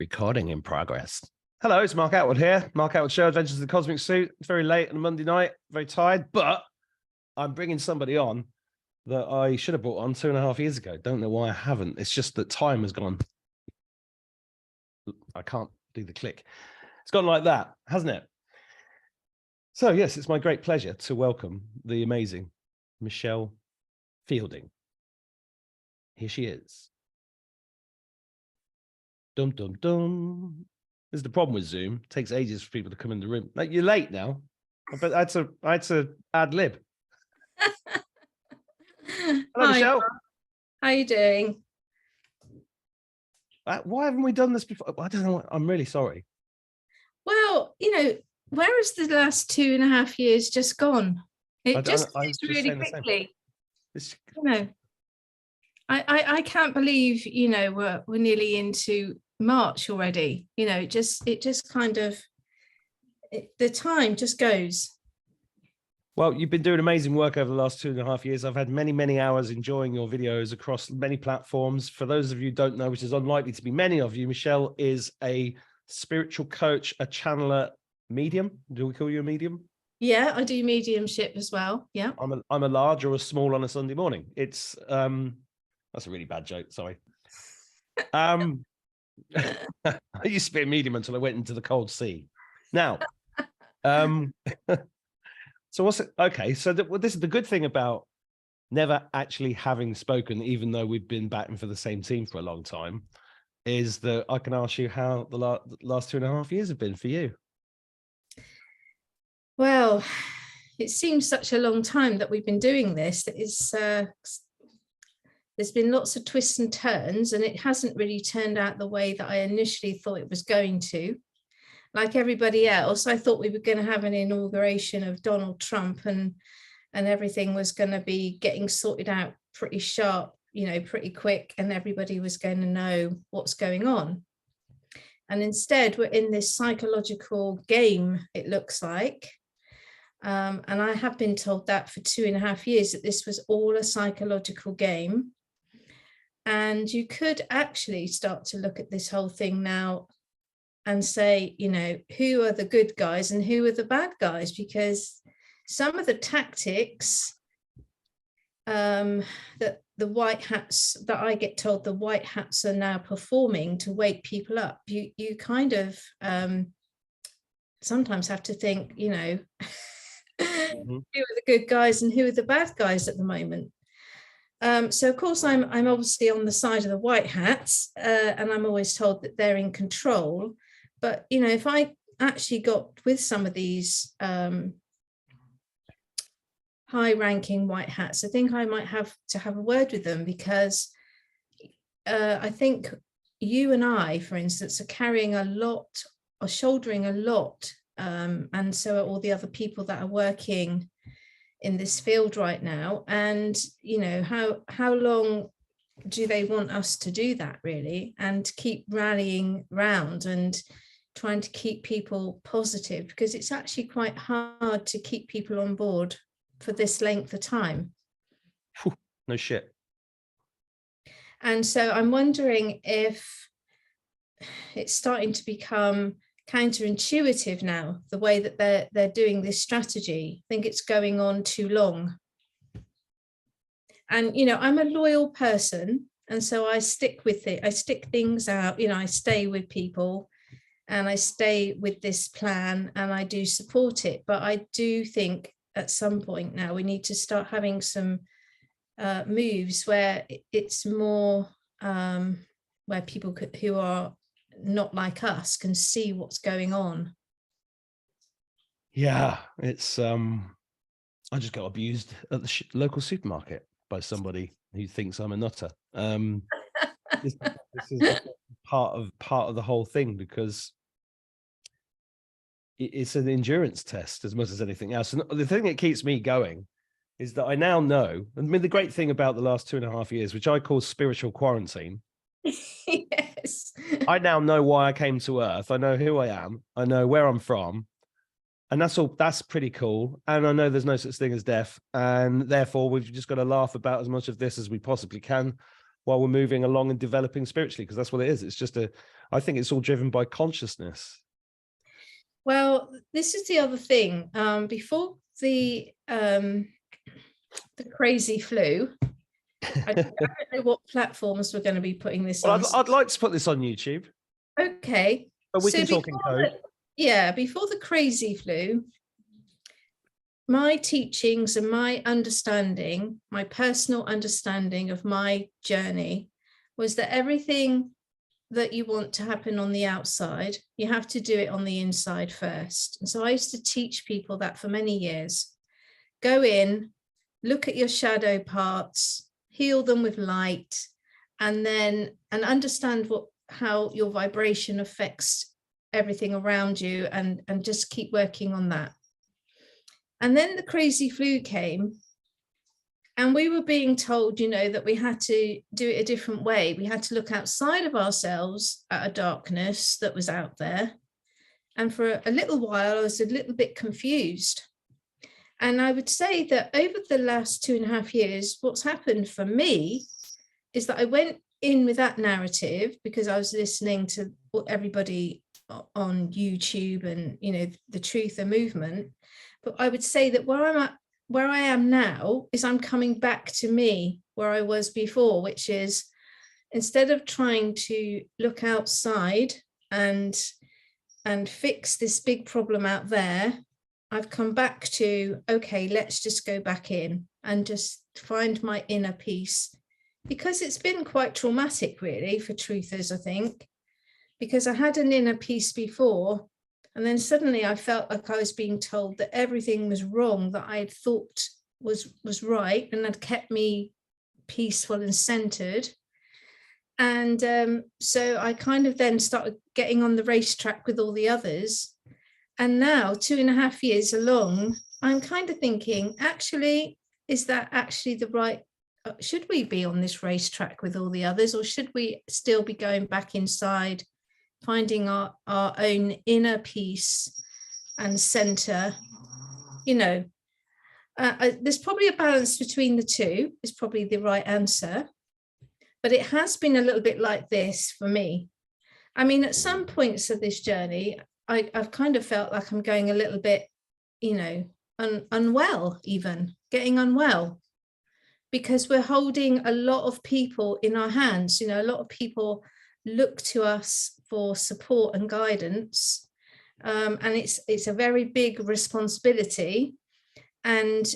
Recording in progress. Hello, it's Mark Attwood here. Mark Attwood Show, Adventures of the Cosmic Suit. It's very late on a Monday night, very tired, but I'm bringing somebody on that I should have brought on 2.5 years ago. Don't know why I haven't. It's just that time has gone. I can't do the click. It's gone like that, hasn't it? So yes, it's my great pleasure to welcome the amazing Michelle Fielding. Here she is. Dum, dum, dum. This is the problem with Zoom. It takes ages for people to come in the room. Like, you're late now. But I had to ad lib. Hello, Hi, Michelle. how are you doing? Why haven't we done this before? I don't know. I'm really sorry. Well, where has the last 2.5 years just gone? It just goes really quickly. I can't believe, we're nearly into March already. It just kind of, the time just goes. Well, you've been doing amazing work over the last 2.5 years. I've had many, many hours enjoying your videos across many platforms. For those of you who don't know, which is unlikely to be many of you, Michelle is a spiritual coach, a channeler, medium. Do we call you a medium? Yeah, I do mediumship as well. Yeah. I'm a large or a small on a Sunday morning. It's that's a really bad joke. Sorry. I used to be a medium until I went into the cold sea. Now, so what's it? Okay, so this is the good thing about never actually having spoken, even though we've been batting for the same team for a long time, is that I can ask you how the last 2.5 years have been for you. Well, it seems such a long time that we've been doing this. There's been lots of twists and turns, and it hasn't really turned out the way that I initially thought it was going to. Like everybody else, I thought we were going to have an inauguration of Donald Trump and everything was going to be getting sorted out pretty sharp, pretty quick, and everybody was going to know what's going on. And instead, we're in this psychological game, it looks like. And I have been told that for 2.5 years, that this was all a psychological game. And you could actually start to look at this whole thing now and say, who are the good guys and who are the bad guys? Because some of the tactics that the white hats, that I get told the white hats are now performing to wake people up, you kind of sometimes have to think, who are the good guys and who are the bad guys at the moment. So of course I'm obviously on the side of the white hats, and I'm always told that they're in control. But if I actually got with some of these high-ranking white hats, I think I might have to have a word with them, because I think you and I, for instance, are carrying a lot, or shouldering a lot, and so are all the other people that are working in this field right now. And how long do they want us to do that, really, and keep rallying round and trying to keep people positive, because it's actually quite hard to keep people on board for this length of time. No shit. And so I'm wondering if it's starting to become counterintuitive now, the way that they're doing this strategy. I think it's going on too long. And I'm a loyal person, and so I stick with it. I stick things out, I stay with people, and I stay with this plan, and I do support it. But I do think at some point now we need to start having some moves where it's more where people who are not like us can see what's going on. Yeah, it's I just got abused at the local supermarket by somebody who thinks I'm a nutter. This is part of the whole thing, because it's an endurance test as much as anything else. And the thing that keeps me going is that I now know, I mean, the great thing about the last 2.5 years, which I call spiritual quarantine. Yes. I now know why I came to Earth. I know who I am. I know where I'm from. And that's pretty cool. And I know there's no such thing as death. And therefore, we've just got to laugh about as much of this as we possibly can, while we're moving along and developing spiritually, because that's what it is. It's just I think it's all driven by consciousness. Well, this is the other thing. Before the crazy flu, I don't know what platforms we're going to be putting this on. I'd like to put this on YouTube. Okay. But we can talk in code. Before the crazy flu, my teachings and my understanding, my personal understanding of my journey was that everything that you want to happen on the outside, you have to do it on the inside first. And so I used to teach people that for many years. Go in, look at your shadow parts, heal them with light, and understand how your vibration affects everything around you, and just keep working on that. And then the crazy flu came, and we were being told, that we had to do it a different way. We had to look outside of ourselves at a darkness that was out there. And for a little while, I was a little bit confused. And I would say that over the last 2.5 years, what's happened for me is that I went in with that narrative because I was listening to everybody on YouTube and, the Truth and Movement. But I would say that where I am now is I'm coming back to me where I was before, which is instead of trying to look outside and fix this big problem out there, I've come back to, okay, let's just go back in and just find my inner peace, because it's been quite traumatic really for truthers, I think, because I had an inner peace before. And then suddenly I felt like I was being told that everything was wrong that I had thought was right and had kept me peaceful and centered. And so I kind of then started getting on the racetrack with all the others. And now 2.5 years along, I'm kind of thinking, actually, is that actually the right, should we be on this racetrack with all the others, or should we still be going back inside, finding our own inner peace and center? There's probably a balance between the two is probably the right answer, but it has been a little bit like this for me. I mean, at some points of this journey, I've kind of felt like I'm going a little bit, unwell, even getting unwell, because we're holding a lot of people in our hands. A lot of people look to us for support and guidance, and it's a very big responsibility. And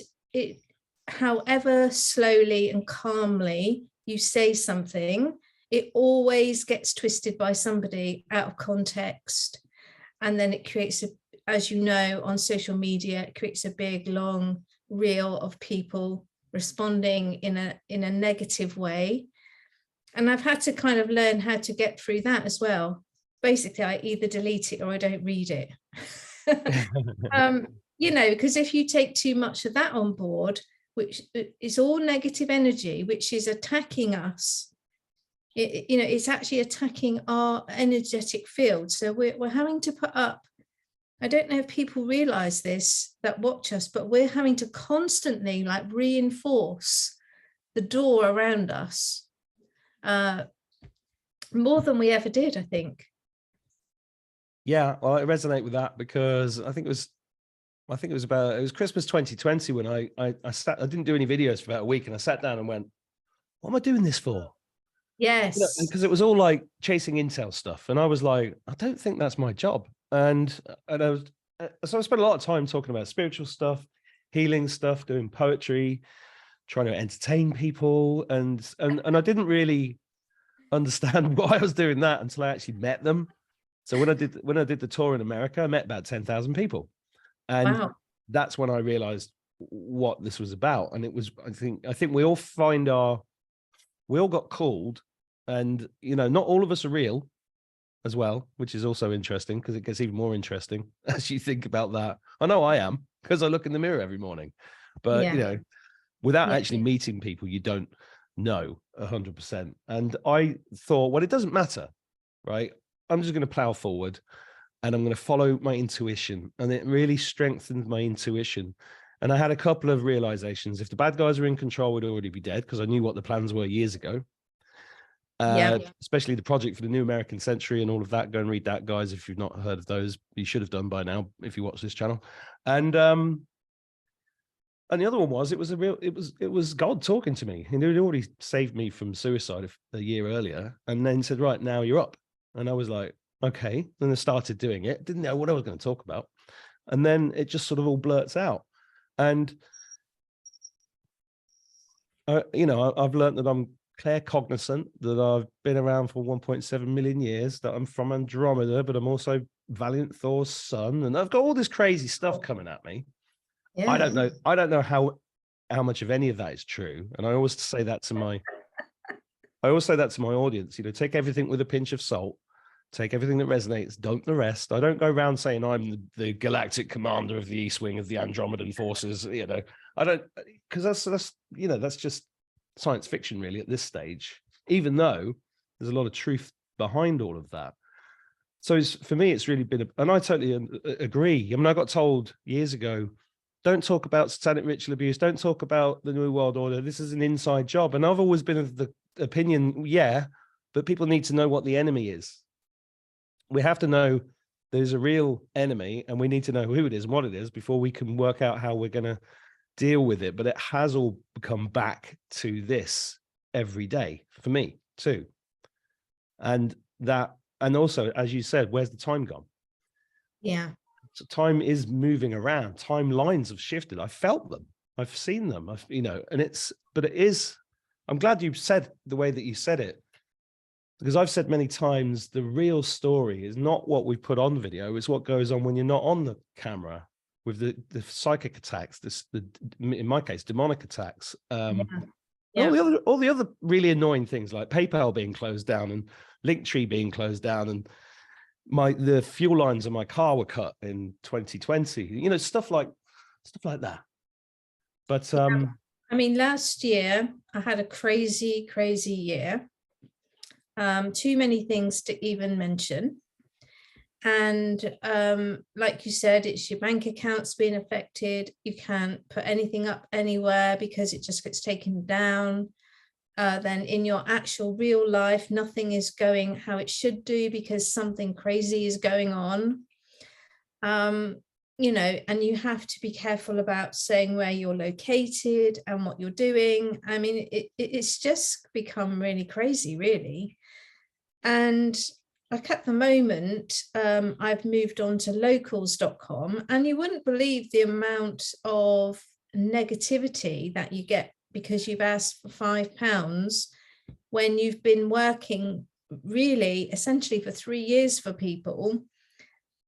however slowly and calmly you say something, it always gets twisted by somebody out of context, and then it creates as you know, on social media, it creates a big long reel of people responding in a negative way. And I've had to kind of learn how to get through that as well. Basically, I either delete it or I don't read it. Because if you take too much of that on board, which is all negative energy, which is attacking us, it's actually attacking our energetic field. So we're having to put up, I don't know if people realize this that watch us, but we're having to constantly reinforce the door around us, more than we ever did, I think. Yeah, well, I resonate with that because I think it was Christmas 2020 when I didn't do any videos for about a week, and I sat down and went, what am I doing this for? Yes. Because it was all like chasing intel stuff. And I was like, I don't think that's my job. And so I spent a lot of time talking about spiritual stuff, healing stuff, doing poetry, trying to entertain people. And I didn't really understand why I was doing that until I actually met them. So when I did the tour in America, I met about 10,000 people. And wow. That's when I realized what this was about. And it was, I think we all got called, and, not all of us are real as well, which is also interesting because it gets even more interesting as you think about that. I know I am, because I look in the mirror every morning, but without actually meeting people, you don't know 100%. And I thought, well, it doesn't matter, right? I'm just going to plow forward and I'm going to follow my intuition. And it really strengthened my intuition. And I had a couple of realizations. If the bad guys were in control, we'd already be dead, because I knew what the plans were years ago. Yeah. especially the project for the New American Century and all of that. Go and read that, guys. If you've not heard of those, you should have done by now if you watch this channel. And the other one was, it was God talking to me. He'd already saved me from suicide a year earlier, and then said, right, now you're up. And I was like, okay. Then I started doing it. Didn't know what I was going to talk about. And then it just sort of all blurts out. And you know, I've learned that I'm claircognizant, that I've been around for 1.7 million years, that I'm from Andromeda, but I'm also Valiant Thor's son, and I've got all this crazy stuff coming at me. Yeah. I don't know how much of any of that is true. And I always say that to my audience, you know, take everything with a pinch of salt, take everything that resonates, don't the rest. I don't go around saying I'm the galactic commander of the East Wing of the Andromedan forces, you know. I don't, because that's you know, that's just science fiction really at this stage, even though there's a lot of truth behind all of that. So for me, it's really been, and I totally agree. I mean, I got told years ago, don't talk about satanic ritual abuse, don't talk about the New World Order, this is an inside job. And I've always been of the opinion, yeah, but people need to know what the enemy is. We have to know there's a real enemy, and we need to know who it is and what it is before we can work out how we're going to deal with it. But it has all come back to this every day for me too. And also, as you said, where's the time gone? Yeah. So time is moving around. Timelines have shifted. I felt them. I've seen them. I'm glad you said the way that you said it, because I've said many times, the real story is not what we put on video, it's what goes on when you're not on the camera, with the psychic attacks, in my case, demonic attacks. All the other really annoying things, like PayPal being closed down and Linktree being closed down, and the fuel lines of my car were cut in 2020. You know, stuff like that. But I mean, last year I had a crazy year. Too many things to even mention. And like you said, it's your bank accounts being affected. You can't put anything up anywhere because it just gets taken down. Then in your actual real life, nothing is going how it should do because something crazy is going on. You know, and you have to be careful about saying where you're located and what you're doing. I mean, it's just become really crazy, really. And like at the moment, I've moved on to locals.com, and you wouldn't believe the amount of negativity that you get because you've asked for £5 when you've been working really essentially for 3 years for people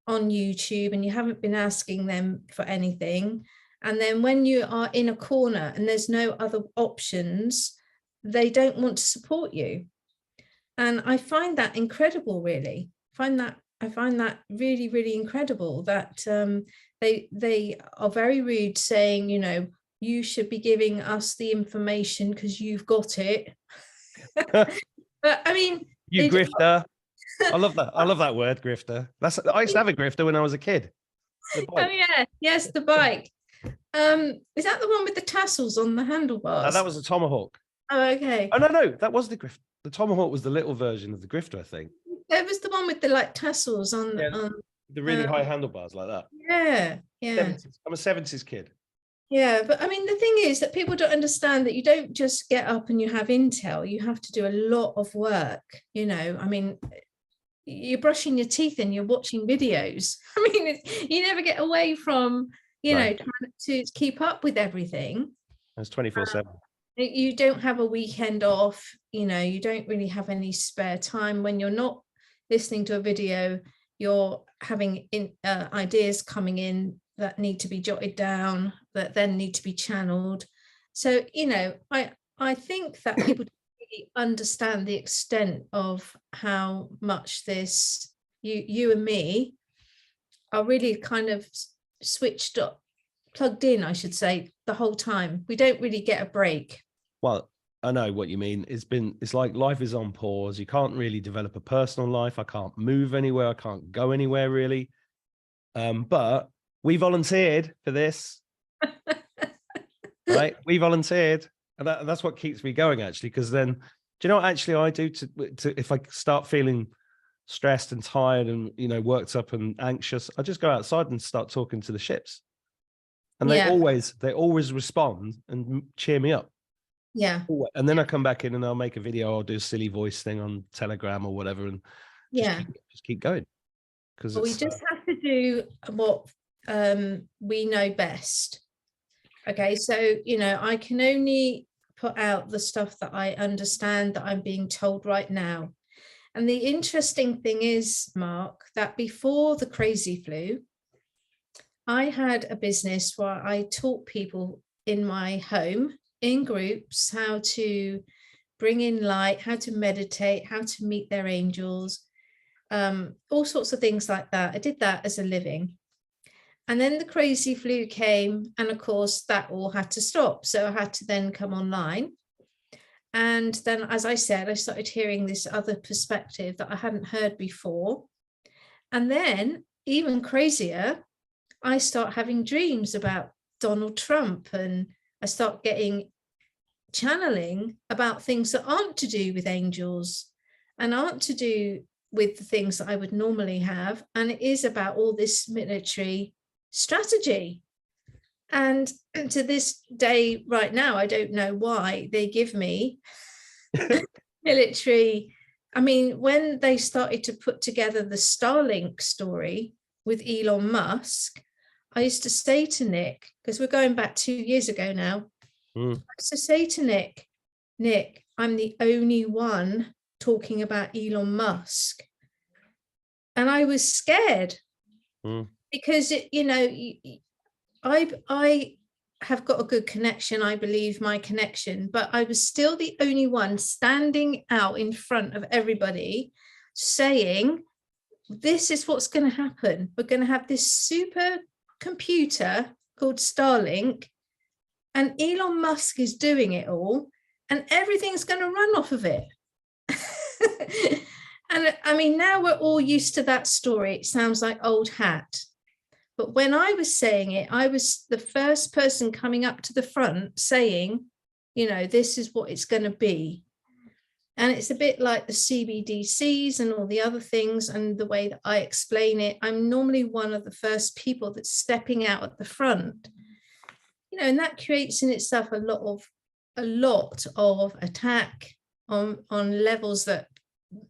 on YouTube, and you haven't been asking them for anything. And then when you are in a corner and there's no other options, they don't want to support you. And I find that incredible, really. I find that really, really incredible that they are very rude, saying, you know, you should be giving us the information because you've got it. But I mean, you grifter. I love that. I love that word, grifter. I used to have a grifter when I was a kid. Oh yeah, yes, the bike. Is that the one with the tassels on the handlebars? That was a tomahawk. Oh, okay. Oh no, that was the grifter. The tomahawk was the little version of the grifter, I think. It was the one with the like tassels on the really high handlebars like that. Yeah. 70s. I'm a 70s kid. Yeah, but I mean, the thing is that people don't understand that you don't just get up and you have intel. You have to do a lot of work, you know. I mean, you're brushing your teeth and you're watching videos. I mean, you never get away from, you know, trying to keep up with everything. It's 24/7. You don't have a weekend off, you know, you don't really have any spare time. When you're not listening to a video, you're having ideas coming in that need to be jotted down, that then need to be channeled. So, you know, I think that people don't really understand the extent of how much this, you and me are really kind of switched up, plugged in, I should say, the whole time. We don't really get a break. Well, I know what you mean. It's like life is on pause. You can't really develop a personal life. I can't move anywhere. I can't go anywhere really. But we volunteered for this. Right? We volunteered. And that's what keeps me going, actually, because then Do you know what actually I do to if I start feeling stressed and tired and, you know, worked up and anxious, I just go outside and start talking to the ships. And they Yeah, always respond and cheer me up. yeah, And then I come back in and I'll make a video. I'll do a silly voice thing on Telegram or whatever, and yeah. just keep going. Because But we just have to do what we know best. Okay, so, you know, I can only put out the stuff that I understand, that I'm being told right now. And the interesting thing is, Mark, that before the crazy flu, I had a business where I taught people in my home, in groups, how to bring in light, how to meditate, how to meet their angels, all sorts of things like that. I did that as a living. And then the crazy flu came, and of course that all had to stop. So I had to then come online. And then, as I said, I started hearing this other perspective that I hadn't heard before. And then, even crazier, I start having dreams about Donald Trump, and I start getting channeling about things that aren't to do with angels and aren't to do with the things that I would normally have. And it is about all this military strategy. And to this day, right now, I don't know why they give me military. I mean, when they started to put together the Starlink story with Elon Musk, I used to say to Nick, because we're going back 2 years ago now, I used to say to Nick, I'm the only one talking about Elon Musk. And I was scared because, you know, I have got a good connection, I believe my connection, but I was still the only one standing out in front of everybody saying, this is what's going to happen. We're going to have this super computer called Starlink, and Elon Musk is doing it all, and everything's going to run off of it. And I mean, now we're all used to that story. It sounds like old hat. But when I was saying it, I was the first person coming up to the front saying, you know, this is what it's going to be. And it's a bit like the CBDCs and all the other things, and the way that I explain it, I'm normally one of the first people that's stepping out at the front. You know, and that creates in itself a lot of attack on levels that,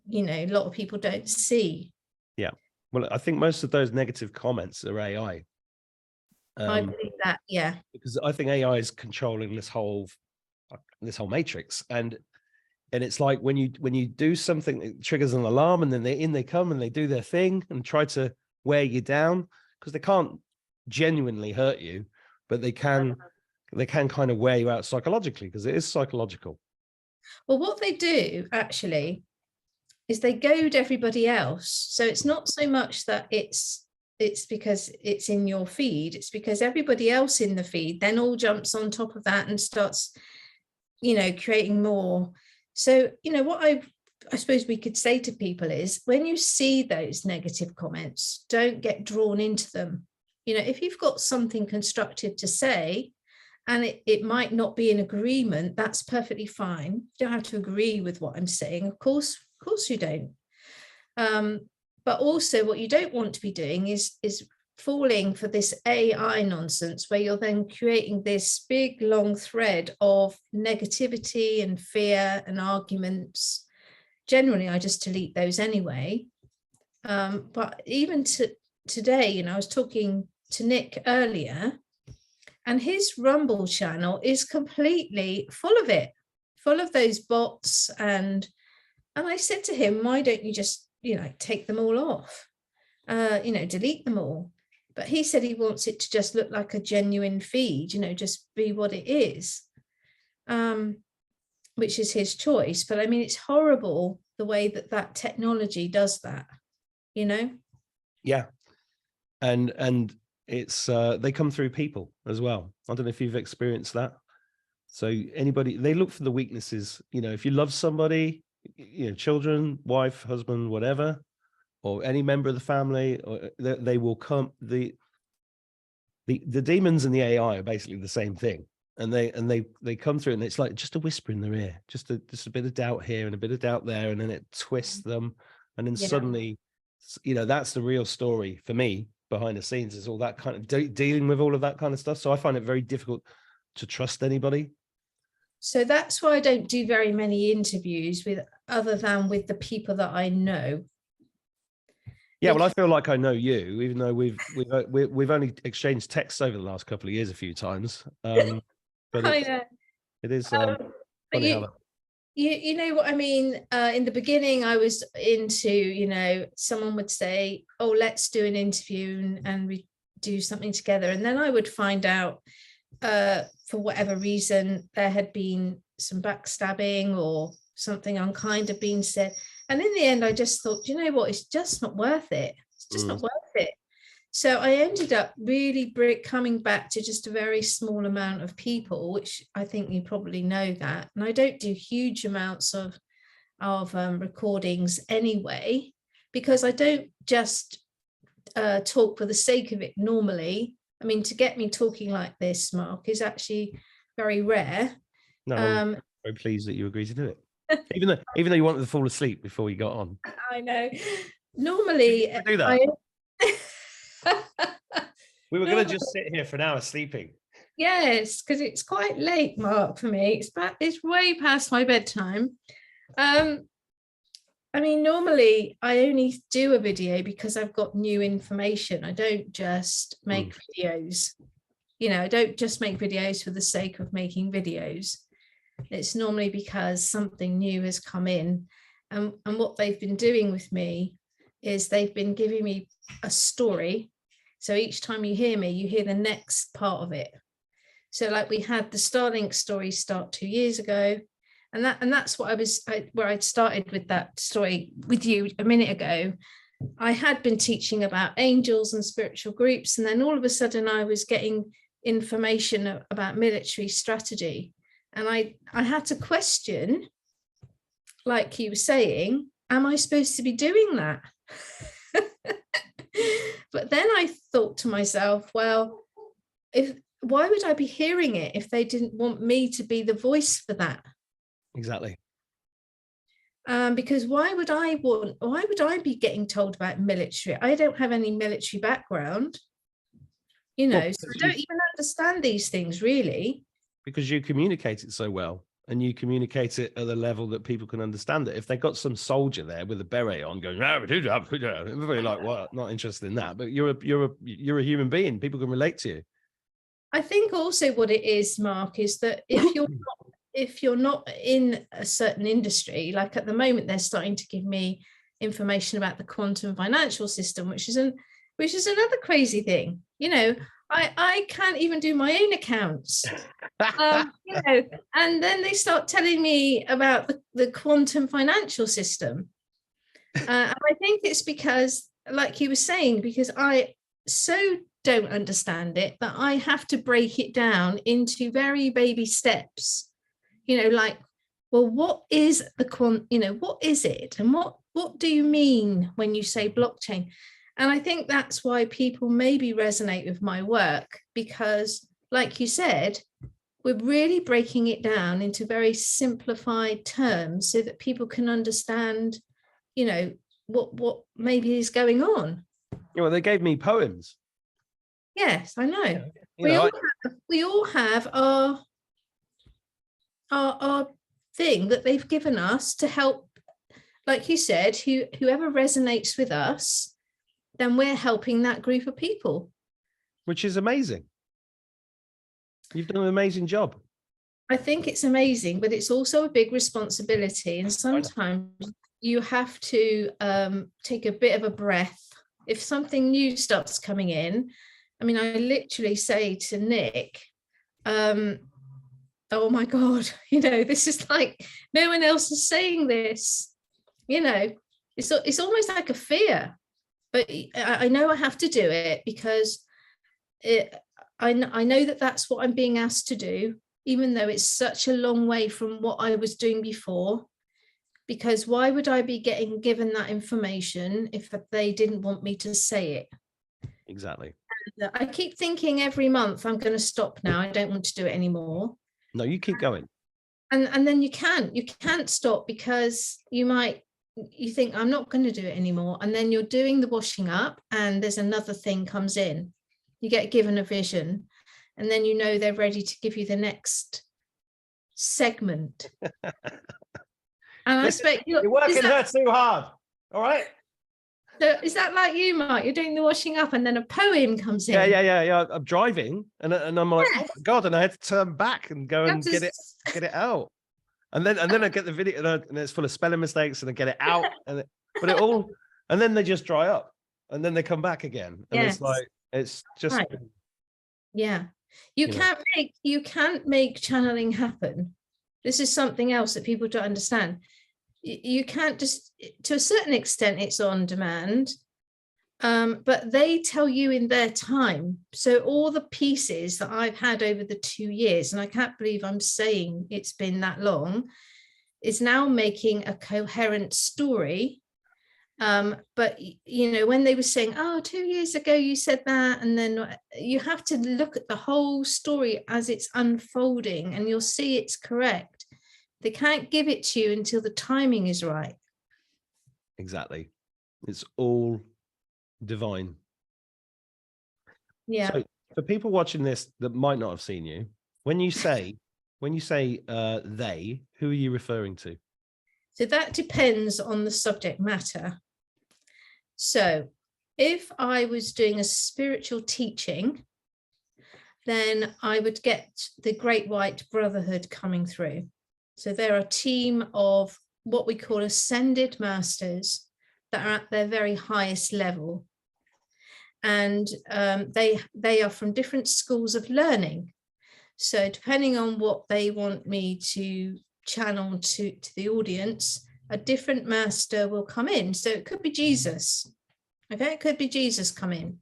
you know, a lot of people don't see. Yeah. Well, I think most of those negative comments are AI. I believe that, yeah. Because I think AI is controlling this whole matrix, and it's like when you do something, it triggers an alarm, and then they come and they do their thing and try to wear you down, because they can't genuinely hurt you, but they can kind of wear you out psychologically, because it is psychological. Well, what they do actually is they goad everybody else. So it's not so much that it's because it's in your feed, it's because everybody else in the feed then all jumps on top of that and starts, you know, creating more. So, you know, what I suppose we could say to people is, when you see those negative comments, don't get drawn into them. You know, if you've got something constructive to say, and it might not be in agreement, that's perfectly fine. You don't have to agree with what I'm saying. Of course you don't. But also what you don't want to be doing is falling for this AI nonsense, where you're then creating this big long thread of negativity and fear and arguments. Generally, I just delete those anyway. But even today, you know, I was talking to Nick earlier, and his Rumble channel is completely full of it, full of those bots. And I said to him, why don't you just, you know, take them all off, you know, delete them all? But he said he wants it to just look like a genuine feed, you know, just be what it is, which is his choice. But I mean, it's horrible the way that technology does that, you know? Yeah. And it's they come through people as well. I don't know if you've experienced that. So anybody, they look for the weaknesses. You know, if you love somebody, you know, children, wife, husband, whatever, or any member of the family, or they will come. The demons and the AI are basically the same thing. and they come through, and it's like just a whisper in their ear, just a bit of doubt here and a bit of doubt there, and then it twists them, and then suddenly, that's the real story for me behind the scenes, is all that kind of dealing with all of that kind of stuff. So I find it very difficult to trust anybody. So that's why I don't do very many interviews other than with the people that I know. Yeah, well, I feel like I know you, even though we've only exchanged texts over the last couple of years a few times. But it is funny how that. You know what I mean? In the beginning, I was into, someone would say, "Oh, let's do an interview and we do something together," and then I would find out, for whatever reason, there had been some backstabbing or something unkind had been said. And in the end, I just thought, you know what, it's just not worth it. It's just not worth it. So I ended up really coming back to just a very small amount of people, which I think you probably know that. And I don't do huge amounts of recordings anyway, because I don't just talk for the sake of it normally. I mean, to get me talking like this, Mark, is actually very rare. No, I'm very pleased that you agreed to do it. Even though you wanted to fall asleep before you got on. I know. Normally, do that. We were going to just sit here for an hour sleeping. Yes, because it's quite late, Mark, for me. It's way past my bedtime. I mean, normally I only do a video because I've got new information. I don't just make videos. I don't just make videos for the sake of making videos. It's normally because something new has come in. And what they've been doing with me is they've been giving me a story. So each time you hear me, you hear the next part of it. So like we had the Starlink story start 2 years ago. And that's what where I'd started with that story with you a minute ago. I had been teaching about angels and spiritual groups. And then all of a sudden I was getting information about military strategy. And I had to question, like you were saying, am I supposed to be doing that? But then I thought to myself, well, why would I be hearing it if they didn't want me to be the voice for that? Exactly. Because why would I be getting told about military? I don't have any military background, so I don't even understand these things really. Because you communicate it so well, and you communicate it at a level that people can understand it. If they got some soldier there with a beret on going, everybody like, what? Not interested in that. But you're a human being. People can relate to you. I think also what it is, Mark, is that if you're not in a certain industry, like at the moment, they're starting to give me information about the quantum financial system, which is another crazy thing. I can't even do my own accounts, and then they start telling me about the quantum financial system. And I think it's because, like you were saying, because I so don't understand it that I have to break it down into very baby steps, like, well, what is what is it? And what do you mean when you say blockchain? And I think that's why people maybe resonate with my work, because like you said, we're really breaking it down into very simplified terms so that people can understand, what maybe is going on. Well, they gave me poems. Yes, I know. We all have our thing that they've given us to help, like you said, whoever resonates with us, then we're helping that group of people. Which is amazing. You've done an amazing job. I think it's amazing, but it's also a big responsibility. And sometimes you have to take a bit of a breath. If something new starts coming in, I mean, I literally say to Nick, oh my God, this is like, no one else is saying this. It's almost like a fear. But I know I have to do it because I know that that's what I'm being asked to do, even though it's such a long way from what I was doing before. Because why would I be getting given that information if they didn't want me to say it? Exactly. I keep thinking every month I'm going to stop now. I don't want to do it anymore. No, you keep going. And then you can't stop, because you think I'm not going to do it anymore. And then you're doing the washing up and there's another thing comes in. You get given a vision, and then you know they're ready to give you the next segment. And I expect you're working her too hard. All right. So is that like you, Mark? You're doing the washing up and then a poem comes in. Yeah. I'm driving and I'm like, oh my God, and I had to turn back and go and get it out. And then I get the video and it's full of spelling mistakes, and I get it out, and then they just dry up, and then they come back again. And it's like, it's just right. Yeah. You can't make channeling happen. This is something else that people don't understand. You can't just, to a certain extent, it's on demand, but they tell you in their time. So all the pieces that I've had over the 2 years, and I can't believe I'm saying it's been that long, is now making a coherent story. But when they were saying, 2 years ago you said that, and then you have to look at the whole story as it's unfolding, and you'll see it's correct. They can't give it to you until the timing is right. Exactly. It's all divine. Yeah. So for people watching this that might not have seen you, when you say they, who are you referring to? So that depends on the subject matter. So if I was doing a spiritual teaching, then I would get the Great White Brotherhood coming through. So they're a team of what we call ascended masters that are at their very highest level. And they are from different schools of learning. So depending on what they want me to channel to the audience, a different master will come in. So it could be Jesus. Okay, it could be Jesus come in.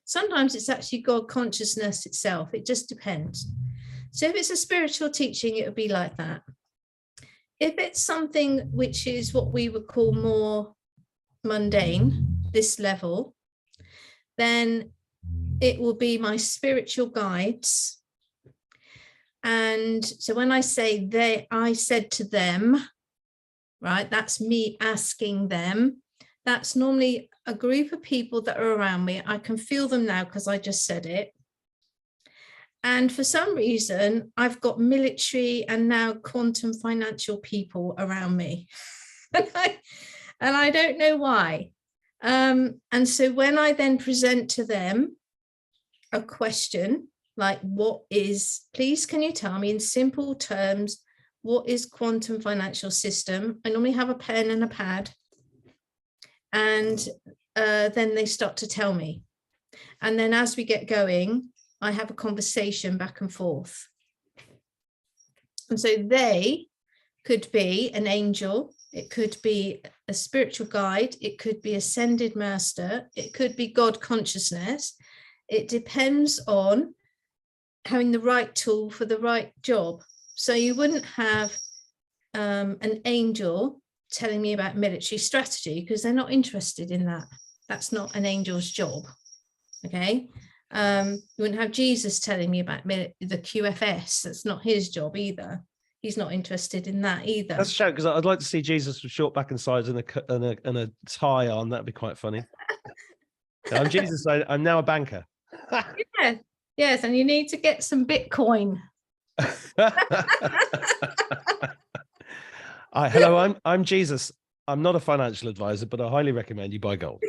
Sometimes it's actually God consciousness itself. It just depends. So if it's a spiritual teaching, it would be like that. If it's something which is what we would call more mundane, this level, then it will be my spiritual guides. And so when I say they, I said to them, right, that's me asking them. That's normally a group of people that are around me. I can feel them now because I just said it. And for some reason, I've got military and now quantum financial people around me. and I don't know why. And so when I then present to them a question, like please can you tell me in simple terms, what is quantum financial system? I normally have a pen and a pad. And then they start to tell me. And then as we get going, I have a conversation back and forth. And so they could be an angel, it could be a spiritual guide, it could be ascended master, it could be God consciousness. It depends on having the right tool for the right job. So you wouldn't have an angel telling me about military strategy because they're not interested in that. That's not an angel's job. Okay. You wouldn't have Jesus telling me about the QFS. That's not his job either. He's not interested in that either. That's a shout, because I'd like to see Jesus with short back and sides and a tie on. That'd be quite funny. I'm Jesus. I'm now a banker. Yeah. Yes, and you need to get some Bitcoin. Hello, I'm Jesus. I'm not a financial advisor, but I highly recommend you buy gold.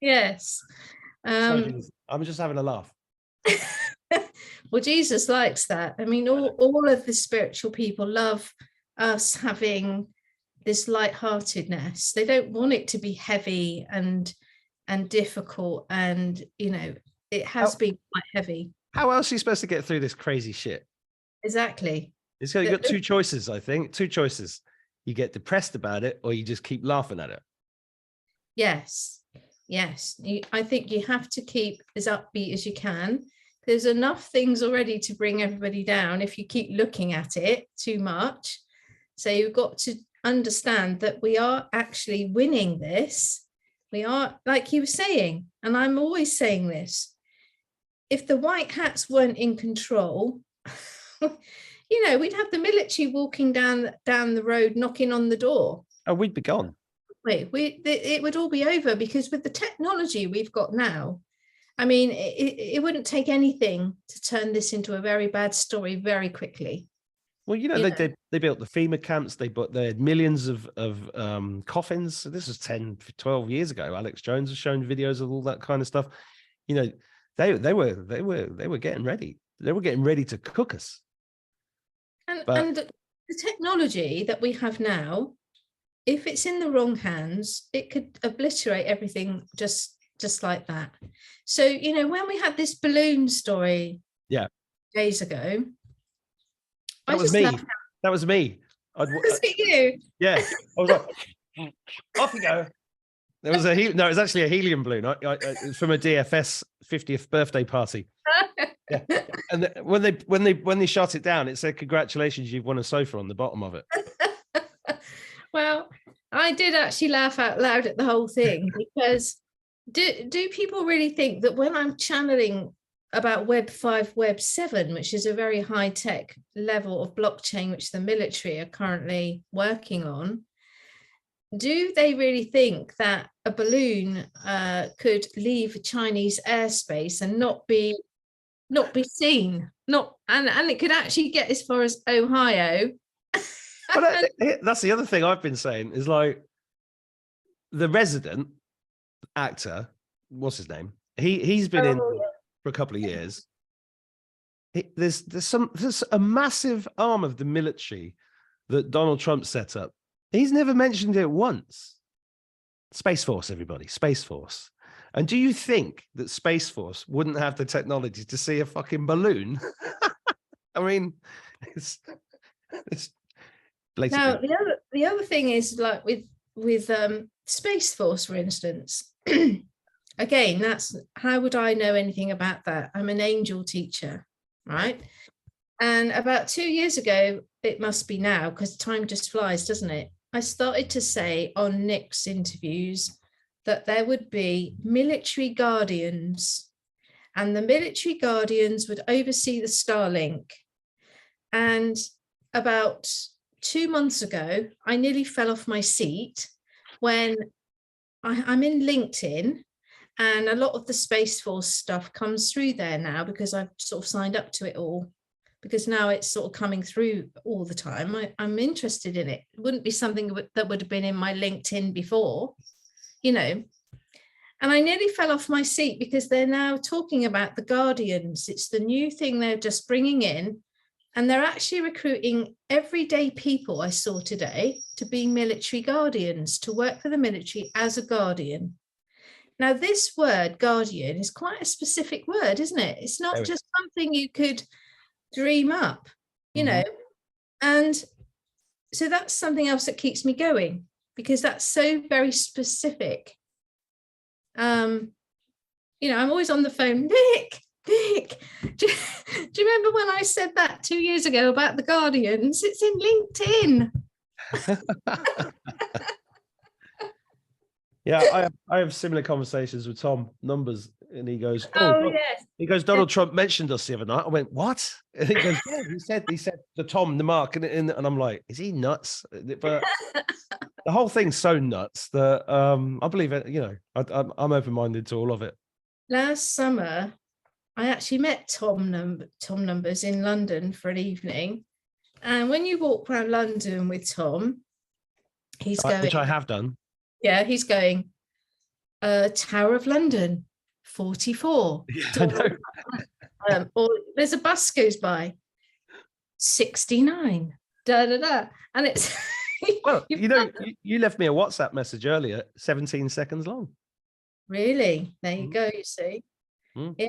Yes. Sorry, I'm just having a laugh. Well, Jesus likes that. I mean, all of the spiritual people love us having this lightheartedness. They don't want it to be heavy and difficult, and it has been quite heavy. How else are you supposed to get through this crazy shit? Exactly. You've got two choices, I think. Two choices. You get depressed about it, or you just keep laughing at it. Yes. I think you have to keep as upbeat as you can. There's enough things already to bring everybody down if you keep looking at it too much. So you've got to understand that we are actually winning this. We are, like you were saying, and I'm always saying this, if the white hats weren't in control, we'd have the military walking down the road, knocking on the door. Oh, we'd be gone. It would all be over, because with the technology we've got now, I mean, it wouldn't take anything to turn this into a very bad story very quickly. Well, they built the FEMA camps. They had millions of coffins. So this was 10, 12 years ago. Alex Jones has shown videos of all that kind of stuff. They were getting ready. They were getting ready to cook us. And the technology that we have now, if it's in the wrong hands, it could obliterate everything just like that. So, when we had this balloon story days ago, that was me. Was it you? Yeah, I was like, off you go. There was it was actually a helium balloon. It's from a DFS 50th birthday party. Yeah. And when they shot it down, it said, "Congratulations, you've won a sofa" on the bottom of it. Well, I did actually laugh out loud at the whole thing, because do people really think that when I'm channeling about Web 5, Web 7, which is a very high-tech level of blockchain which the military are currently working on, do they really think that a balloon could leave Chinese airspace and not be seen? And it could actually get as far as Ohio. But that's the other thing I've been saying is, like, the Resident actor, what's his name? He's been in for a couple of years. There's a massive arm of the military that Donald Trump set up. He's never mentioned it once. Space Force, everybody, Space Force. And do you think that Space Force wouldn't have the technology to see a fucking balloon? I mean, it's blatantly. Now the other thing is, like, with Space Force, for instance. Again, that's, how would I know anything about that? I'm an angel teacher, right? And about 2 years ago, it must be now, because time just flies, doesn't it? I started to say on Nick's interviews that there would be military guardians, and the military guardians would oversee the Starlink. And about 2 months ago, I nearly fell off my seat when I'm in LinkedIn, and a lot of the Space Force stuff comes through there now, because I've sort of signed up to it all, because now it's sort of coming through all the time. I'm interested in it. It wouldn't be something that would have been in my LinkedIn before, And I nearly fell off my seat, because they're now talking about the Guardians. It's the new thing they're just bringing in. And they're actually recruiting everyday people, I saw today, to be military guardians, to work for the military as a guardian. Now, this word guardian is quite a specific word, isn't it? It's not just something you could dream up, And so that's something else that keeps me going, because that's so very specific. I'm always on the phone, Nick, do you remember when I said that 2 years ago about the Guardians? It's in LinkedIn. Yeah, I have similar conversations with Tom Numbers, and he goes, yes. He goes, Donald Trump mentioned us the other night. I went, what? And he goes, yeah, he said the Mark, and I'm like, is he nuts? But the whole thing's so nuts that I believe it. I'm open-minded to all of it. Last summer, I actually met Tom Numbers in London for an evening, and when you walk around London with Tom, he's going, which I have done. Yeah, he's going, Tower of London, 44. Yeah, I know. Or there's a bus goes by, 69. And it's well, you left me a WhatsApp message earlier, 17 seconds long. Really? There you go, you see. Yeah.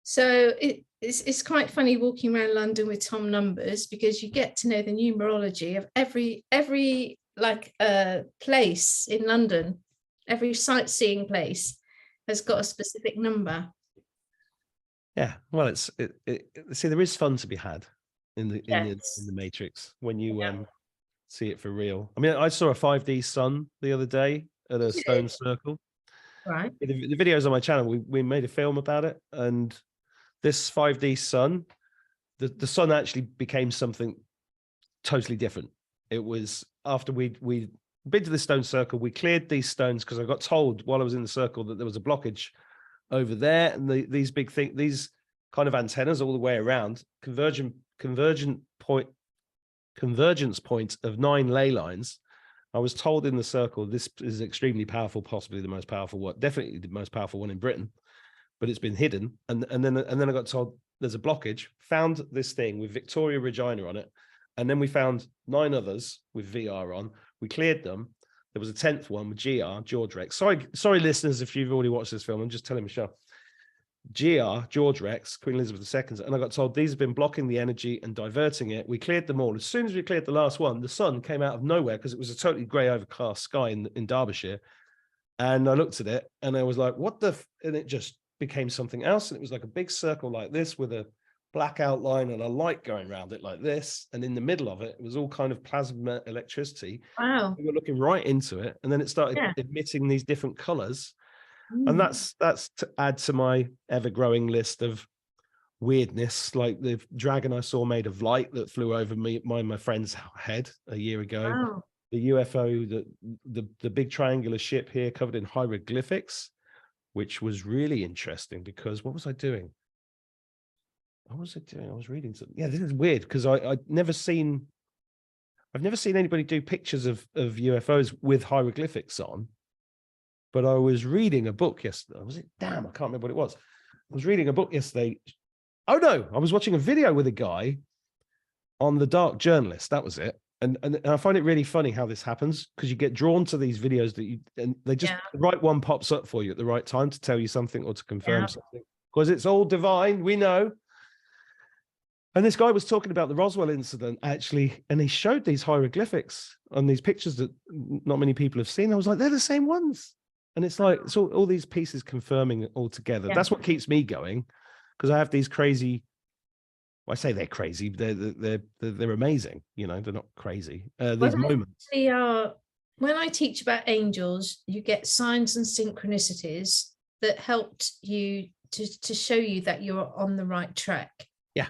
So it's quite funny walking around London with Tom Numbers, because you get to know the numerology of every place in London. Every sightseeing place has got a specific number. Yeah, well, see, there is fun to be had in the Matrix when you see it for real. I mean, I saw a 5D sun the other day at a stone circle. Right. The videos on my channel, we made a film about it, and this 5D sun, the sun actually became something totally different. It was after we'd been to the stone circle, we cleared these stones because I got told while I was in the circle that there was a blockage over there, and these big thing, these kind of antennas all the way around, convergence point of 9 ley lines. I was told in the circle, this is extremely powerful, possibly the most powerful one, definitely the most powerful one in Britain, but it's been hidden. And then I got told there's a blockage, found this thing with Victoria Regina on it. And then we found 9 others with VR on. We cleared them. There was a 10th one with George Rex. Sorry, listeners, if you've already watched this film, I'm just telling Michelle. George Rex, Queen Elizabeth II, and I got told these have been blocking the energy and diverting it. We cleared them all. As soon as we cleared the last one, the sun came out of nowhere because it was a totally grey overcast sky in Derbyshire. And I looked at it and I was like, what the? And it just became something else. And it was like a big circle like this with a black outline and a light going around it like this. And in the middle of it, it was all kind of plasma electricity. Wow. We were looking right into it. And then it started emitting these different colors. And that's to add to my ever-growing list of weirdness, like the dragon I saw made of light that flew over my friend's head a year ago. Wow. The UFO, the big triangular ship here covered in hieroglyphics, which was really interesting because what was I doing? I was reading something. Yeah, this is weird because I've never seen anybody do pictures of UFOs with hieroglyphics on. But I was reading a book yesterday. Was it? Damn, I can't remember what it was. I was reading a book yesterday. Oh no, I was watching a video with a guy on The Dark Journalist. That was it. And I find it really funny how this happens because you get drawn to these videos and they just the right one pops up for you at the right time to tell you something or to confirm something because it's all divine. We know. And this guy was talking about the Roswell incident actually, and he showed these hieroglyphics on these pictures that not many people have seen. I was like, they're the same ones. And it's like, it's all these pieces confirming it all together. Yeah. That's what keeps me going because I have these crazy, well, I say they're crazy. They're amazing. You know, they're not crazy. These moments. When I teach about angels, you get signs and synchronicities that helped you to show you that you're on the right track. Yeah.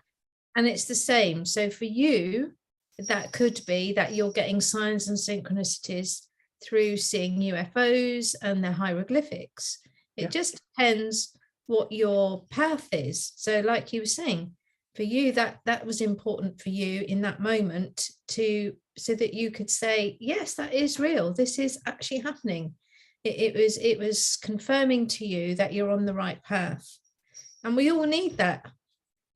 And it's the same. So for you, that could be that you're getting signs and synchronicities through seeing UFOs and their hieroglyphics. It just depends what your path is. So like you were saying, for you, that was important for you in that moment so that you could say, yes, that is real. This is actually happening. It was confirming to you that you're on the right path. And we all need that.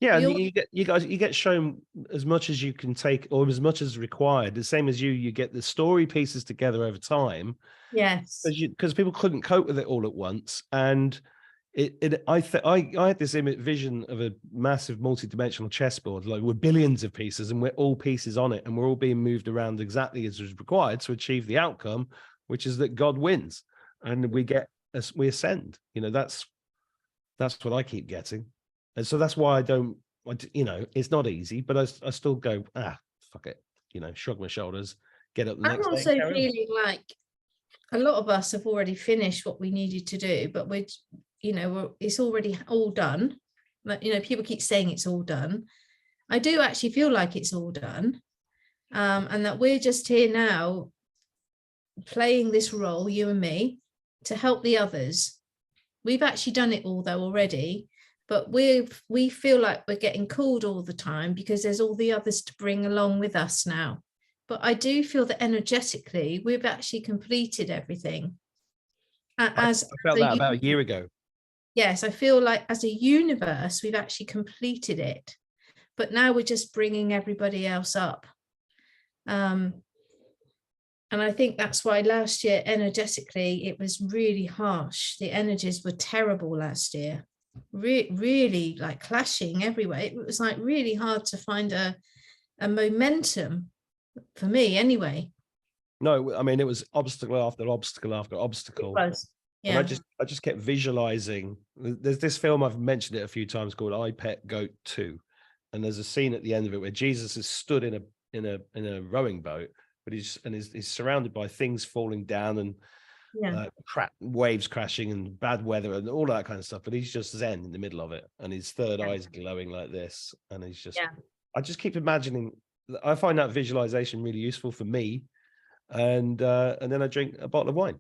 Yeah, and you get shown as much as you can take or as much as required. The same as you get the story pieces together over time. Yes. Because people couldn't cope with it all at once. And I had this vision of a massive multi-dimensional chessboard, like with billions of pieces, and we're all pieces on it, and we're all being moved around exactly as is required to achieve the outcome, which is that God wins and we ascend. You know, that's what I keep getting. And so that's why it's not easy, but I still go, fuck it, shrug my shoulders, get up the next day. I'm also feeling like a lot of us have already finished what we needed to do, but it's already all done. Like, people keep saying it's all done. I do actually feel like it's all done. And that we're just here now playing this role, you and me, to help the others. We've actually done it all though already. But we feel like we're getting called all the time because there's all the others to bring along with us now. But I do feel that energetically, we've actually completed everything. I felt that about a year ago. Yes, I feel like as a universe, we've actually completed it. But now we're just bringing everybody else up. And I think that's why last year, energetically, it was really harsh. The energies were terrible last year. Really like clashing everywhere. It was like really hard to find a momentum for me anyway. No, I mean, it was obstacle after obstacle after obstacle. It was. Yeah. And I just kept visualizing. There's this film, I've mentioned it a few times, called I Pet Goat 2. And there's a scene at the end of it where Jesus is stood in a rowing boat, but he's surrounded by things falling down, and Yeah. Waves crashing and bad weather and all that kind of stuff. But he's just zen in the middle of it, and his third eye's glowing like this, and he's just. Yeah. I just keep imagining. I find that visualization really useful for me, and then I drink a bottle of wine.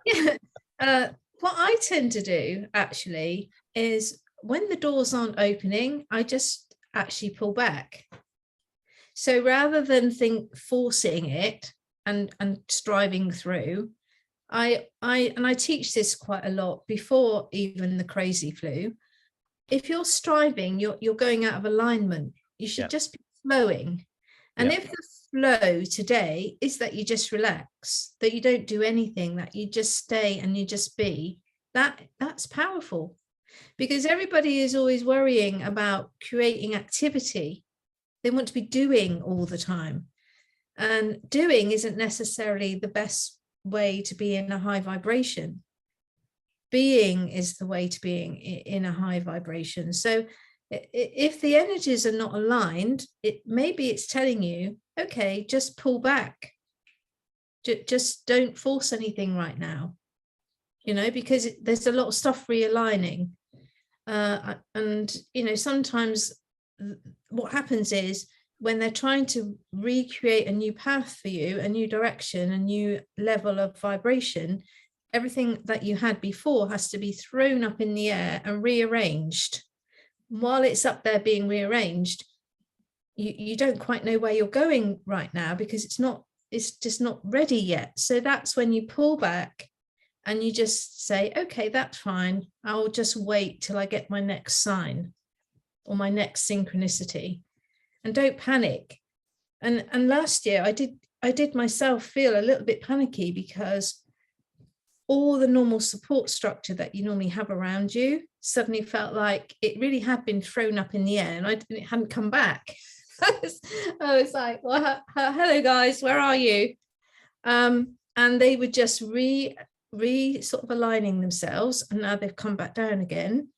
Yeah. What I tend to do actually is when the doors aren't opening, I just actually pull back. So rather than forcing it and striving through, I teach this quite a lot before even the crazy flu. If you're striving, you're going out of alignment. You should just be flowing. And if the flow today is that you just relax, that you don't do anything, that you just stay and you just be, that's powerful. Because everybody is always worrying about creating activity. They want to be doing all the time. And doing isn't necessarily the best way to be in a high vibration. Being is the way to being in a high vibration. So if the energies are not aligned, maybe it's telling you, okay, just pull back. Just don't force anything right now, because there's a lot of stuff realigning. And, sometimes what happens is when they're trying to recreate a new path for you, a new direction, a new level of vibration, everything that you had before has to be thrown up in the air and rearranged. While it's up there being rearranged, you don't quite know where you're going right now because it's just not ready yet. So that's when you pull back and you just say, okay, that's fine. I'll just wait till I get my next sign or my next synchronicity, and don't panic. And last year I did myself feel a little bit panicky because all the normal support structure that you normally have around you suddenly felt like it really had been thrown up in the air, and it hadn't come back. I was like, well, hello guys, where are you? And they were just sort of aligning themselves, and now they've come back down again,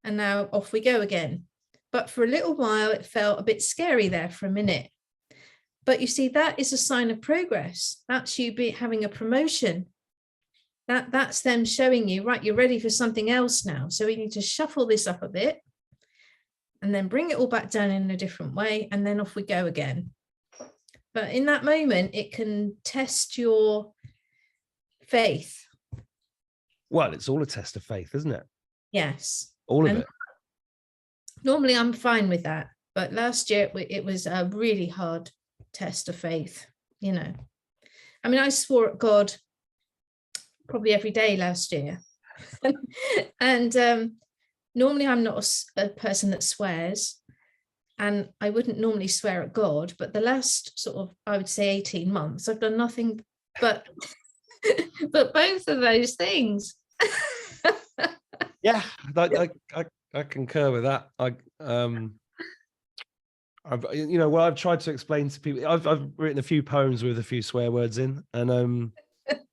and now off we go again. But for a little while it felt a bit scary there for a minute. But you see, that is a sign of progress. That's you having a promotion. That's them showing you, right, you're ready for something else now. So we need to shuffle this up a bit and then bring it all back down in a different way, and then off we go again. But in that moment, it can test your faith. Well, it's all a test of faith, isn't it? Yes. All of it. Normally I'm fine with that. But last year it was a really hard test of faith, I mean, I swore at God probably every day last year. And normally I'm not a person that swears, and I wouldn't normally swear at God, but the last sort of, I would say 18 months, I've done nothing but but both of those things. Yeah, I concur with that. I've tried to explain to people. I've written a few poems with a few swear words in, and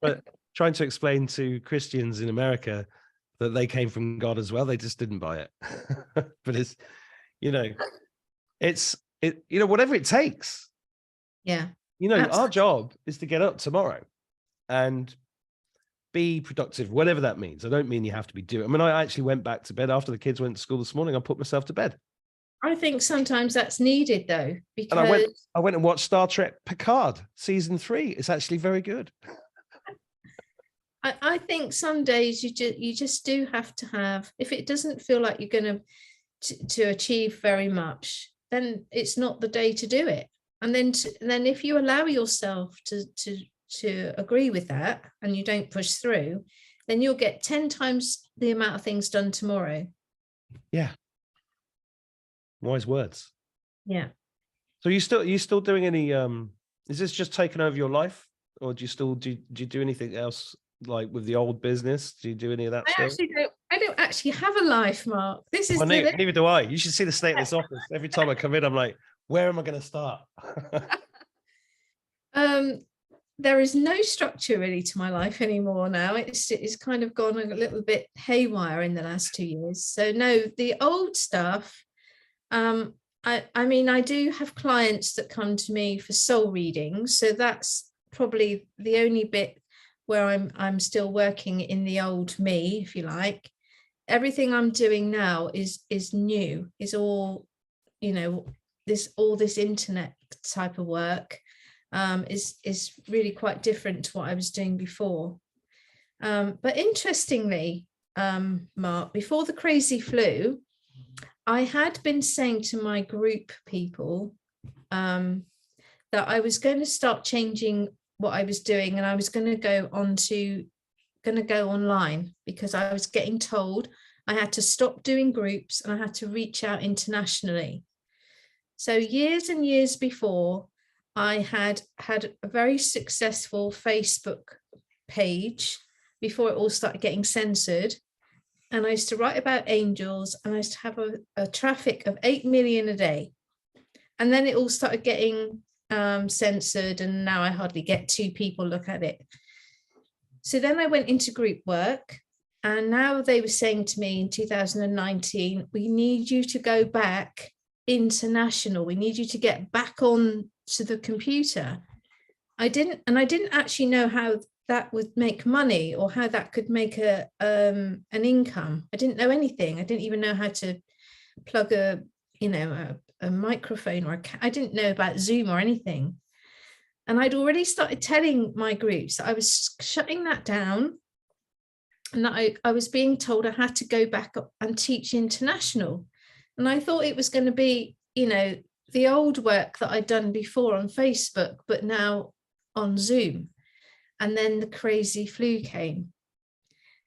but trying to explain to Christians in America that they came from God as well, they just didn't buy it. But it's whatever it takes. Yeah. Our job is to get up tomorrow and be productive, whatever that means. I don't mean you have to be doing. I mean, I actually went back to bed after the kids went to school this morning. I put myself to bed. I think sometimes that's needed though, because and I went and watched Star Trek Picard season 3. It's actually very good. I think some days you just do have to have, if it doesn't feel like you're going to achieve very much, then it's not the day to do it. And then if you allow yourself to agree with that and you don't push through, then you'll get 10 times the amount of things done tomorrow. Yeah. Wise words. Yeah. So are you still doing any is this just taking over your life, or do you do anything else, like with the old business? Do you do any of that stuff? I don't actually have a life, Mark. This is neither do I. You should see the state of this office. Every time I come in, I'm like, where am I going to start? There is no structure really to my life anymore now. It's kind of gone a little bit haywire in the last 2 years. So no, the old stuff, I mean, I do have clients that come to me for soul readings. So that's probably the only bit where I'm still working in the old me, if you like. Everything I'm doing now is new, is all, you know, this internet type of work is really quite different to what I was doing before. But interestingly, Mark, before the crazy flu, I had been saying to my group people that I was going to start changing what I was doing, and I was going to go online, because I was getting told I had to stop doing groups and I had to reach out internationally. So years and years before, I had a very successful Facebook page before it all started getting censored. And I used to write about angels, and I used to have a traffic of 8 million a day. And then it all started getting censored, and now I hardly get 2 people look at it. So then I went into group work, and now they were saying to me in 2019, we need you to go back international. We need you to get back on to the computer. I didn't actually know how that would make money, or how that could make an income. I didn't know anything. I didn't even know how to plug a microphone, or I didn't know about Zoom or anything. And I'd already started telling my groups that I was shutting that down, and that I was being told I had to go back up and teach international. And I thought it was going to be, the old work that I'd done before on Facebook, but now on Zoom. And then the crazy flu came.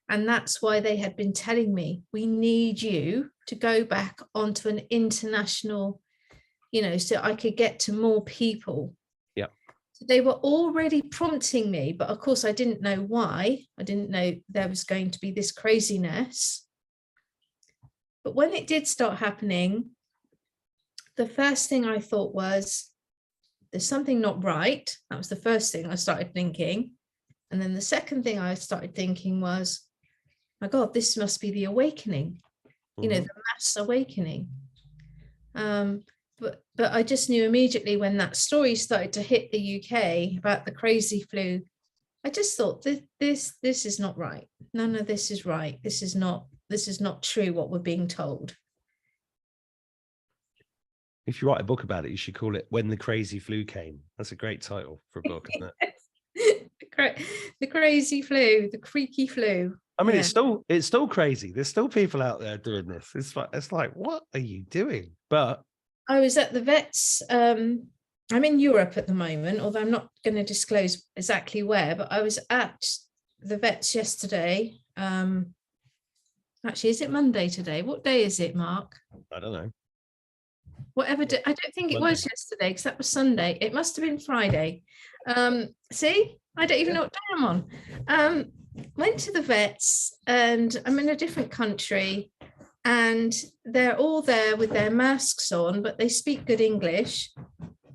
And that's why they had been telling me, we need you to go back onto an international, so I could get to more people. Yeah. So they were already prompting me, but of course I didn't know why. I didn't know there was going to be this craziness. But when it did start happening, the first thing I thought was, there's something not right. That was the first thing I started thinking. And then the second thing I started thinking was, my God, this must be the awakening, the mass awakening. But I just knew immediately when that story started to hit the UK about the crazy flu, I just thought this is not right. None of this is right. This is not true what we're being told. If you write a book about it, you should call it When the Crazy Flu Came. That's a great title for a book, isn't it? The crazy flu, the creaky flu. I mean, yeah. it's still crazy. There's still people out there doing this. It's like, what are you doing? But I was at the vets. I'm in Europe at the moment, although I'm not going to disclose exactly where, but I was at the vets yesterday. Actually, is it Monday today? What day is it, Mark? I don't know. Whatever day, I don't think it was yesterday, because that was Sunday. It must have been Friday. See, I don't even know what day I'm on. Went to the vets, and I'm in a different country, and they're all there with their masks on, but they speak good English.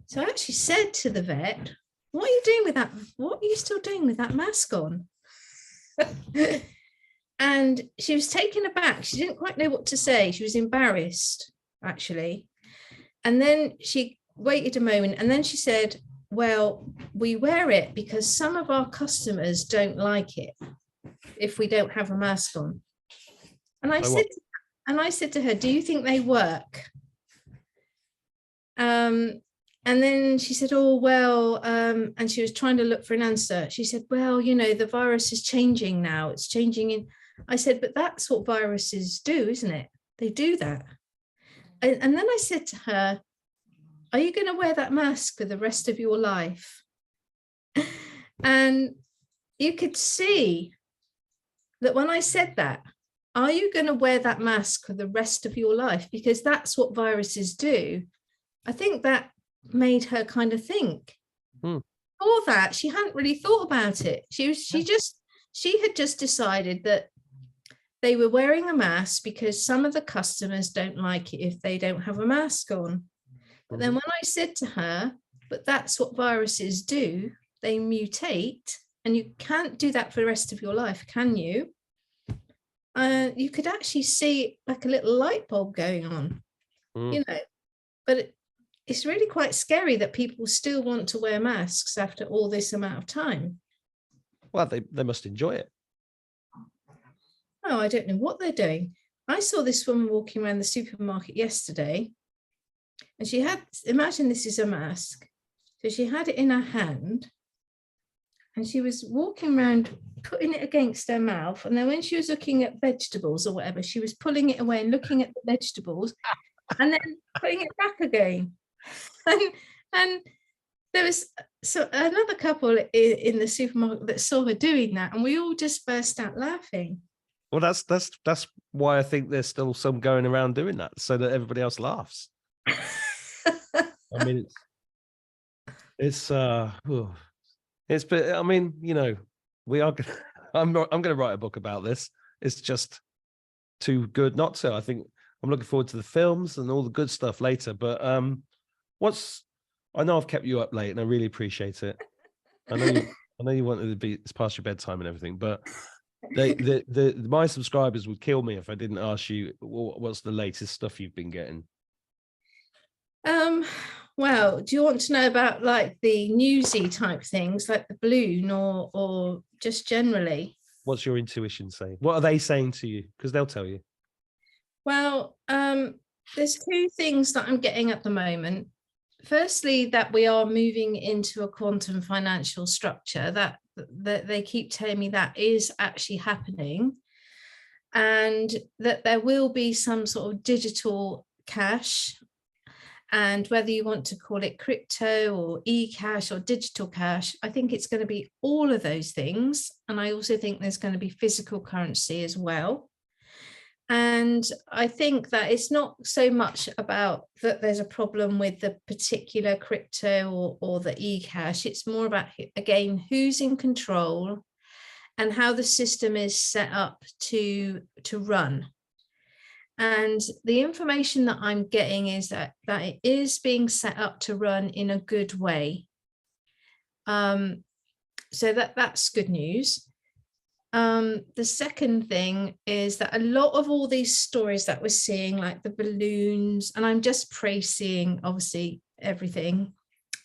So I actually said to the vet, what are you doing with that? What are you still doing with that mask on? And she was taken aback. She didn't quite know what to say. She was embarrassed, actually. And then she waited a moment, and then she said, well, we wear it because some of our customers don't like it if we don't have a mask on. And I said to her, do you think they work? And then she said, oh, well, and she was trying to look for an answer. She said, well, the virus is changing now. It's changing. I said, but that's what viruses do, isn't it? They do that. And then I said to her, are you going to wear that mask for the rest of your life? And you could see that when I said that, are you going to wear that mask for the rest of your life? Because that's what viruses do. I think that made her kind of think. For that, she hadn't really thought about it. She had just decided that they were wearing a mask because some of the customers don't like it if they don't have a mask on. But then when I said to her, but that's what viruses do, they mutate, and you can't do that for the rest of your life, can you? You could actually see like a little light bulb going on, but it's really quite scary that people still want to wear masks after all this amount of time. Well, they must enjoy it. Oh, I don't know what they're doing. I saw this woman walking around the supermarket yesterday, and she had, imagine this is a mask. So she had it in her hand, and she was walking around putting it against her mouth. And then when she was looking at vegetables or whatever, she was pulling it away and looking at the vegetables and then putting it back again. And there was another couple in the supermarket that saw her doing that, and we all just burst out laughing. Well, that's why I think there's still some going around doing that, so that everybody else laughs. I mean, but I mean, you know, we are. I'm going to write a book about this. It's just too good not to. I think I'm looking forward to the films and all the good stuff later. But I know I've kept you up late, and I really appreciate it. I know you wanted to be, it's past your bedtime and everything, but my subscribers would kill me if I didn't ask you what's the latest stuff you've been getting. Well, do you want to know about like the newsy type things, like the balloon, or just generally? What's your intuition saying? What are they saying to you? Because they'll tell you. Well, there's two things that I'm getting at the moment. Firstly, that we are moving into a quantum financial structure, that they keep telling me that is actually happening, and that there will be some sort of digital cash. And whether you want to call it crypto or e-cash or digital cash, I think it's going to be all of those things. And I also think there's going to be physical currency as well. And I think that it's not so much about that there's a problem with the particular crypto or the e-cash. It's more about, again, who's in control and how the system is set up to run. And the information that I'm getting is that it is being set up to run in a good way. So that's good news. The second thing is that a lot of all these stories that we're seeing, like the balloons, and I'm just pre-seeing obviously everything,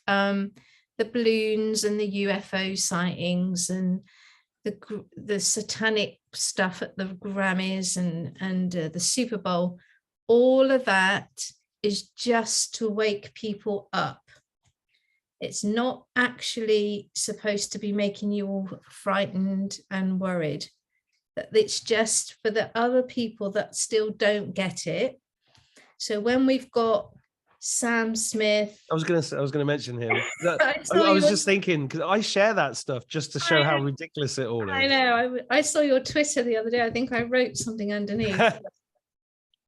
the balloons and the UFO sightings and the satanic stuff at the Grammys and the Super Bowl, all of that is just to wake people up. It's not actually supposed to be making you all frightened and worried. It's just for the other people that still don't get it. So when we've got Sam Smith, I was going to mention him. I was just thinking, because I share that stuff just to show how ridiculous it all is. I know. I saw your Twitter the other day. I think I wrote something underneath.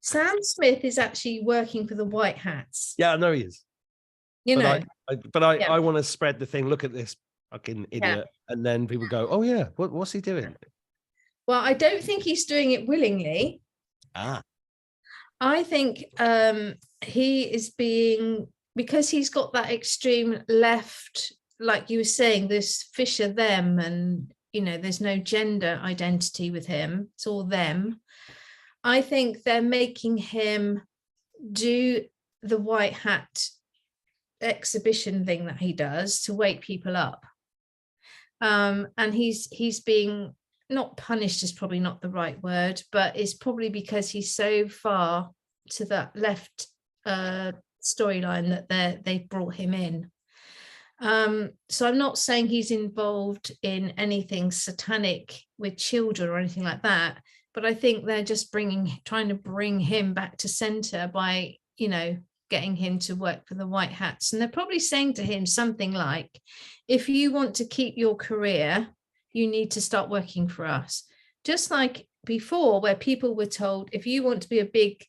Sam Smith is actually working for the White Hats. Yeah, I know he is. You know. I want to spread the thing. Look at this fucking idiot, and then people go, "Oh yeah, what's he doing?" Well, I don't think he's doing it willingly. I think he is being, because he's got that extreme left, like you were saying, this Fisher them, and you know, there's no gender identity with him. It's all them. I think they're making him do the white hat exhibition thing that he does to wake people up. And he's being, not punished is probably not the right word, but it's probably because he's so far to that left storyline that they've brought him in. So I'm not saying he's involved in anything satanic with children or anything like that, but I think they're just trying to bring him back to center by, you know, getting him to work for the White Hats. And they're probably saying to him something like, if you want to keep your career, you need to start working for us. Just like before, where people were told, if you want to be a big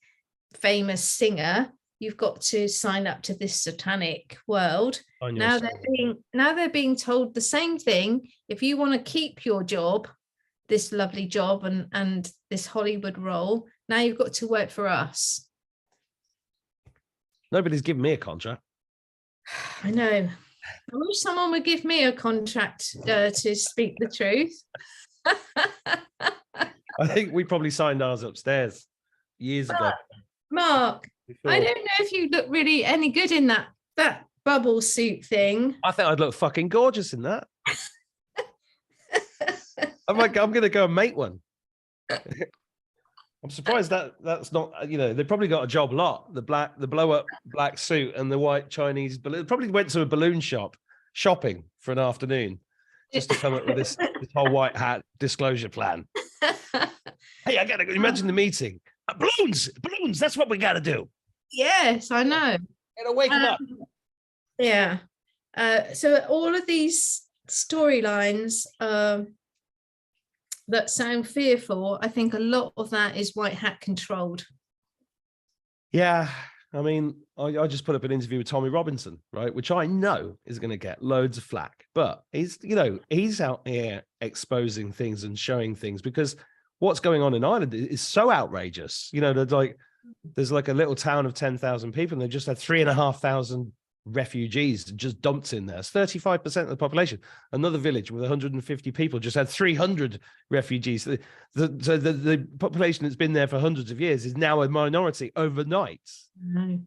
famous singer, you've got to sign up to this satanic world. Now they're being told the same thing. If you want to keep your job, this lovely job and this Hollywood role, now you've got to work for us. Nobody's given me a contract. I know. I wish someone would give me a contract to speak the truth. I think we probably signed ours upstairs years ago. Mark, I don't know if you look really any good in that bubble suit thing. I think I'd look fucking gorgeous in that. I'm like, I'm going to go and make one. I'm surprised that's not, they probably got a job lot. The blow up black suit and the white Chinese balloon. Probably went to a balloon shop shopping for an afternoon just to come up with this whole white hat disclosure plan. Hey, I got to imagine the meeting. Balloons. That's what we got to do. Yes, I know. Gotta wake them up. Yeah. So all of these storylines that sound fearful, I think a lot of that is white hat controlled. Yeah. I mean, I just put up an interview with Tommy Robinson, right? Which I know is going to get loads of flack, but he's out here exposing things and showing things because what's going on in Ireland is so outrageous. There's like a little town of 10,000 people and they've just had 3,500 refugees just dumped in there. It's 35% of the population. Another village with 150 people just had 300 refugees. The population that's been there for hundreds of years is now a minority overnight.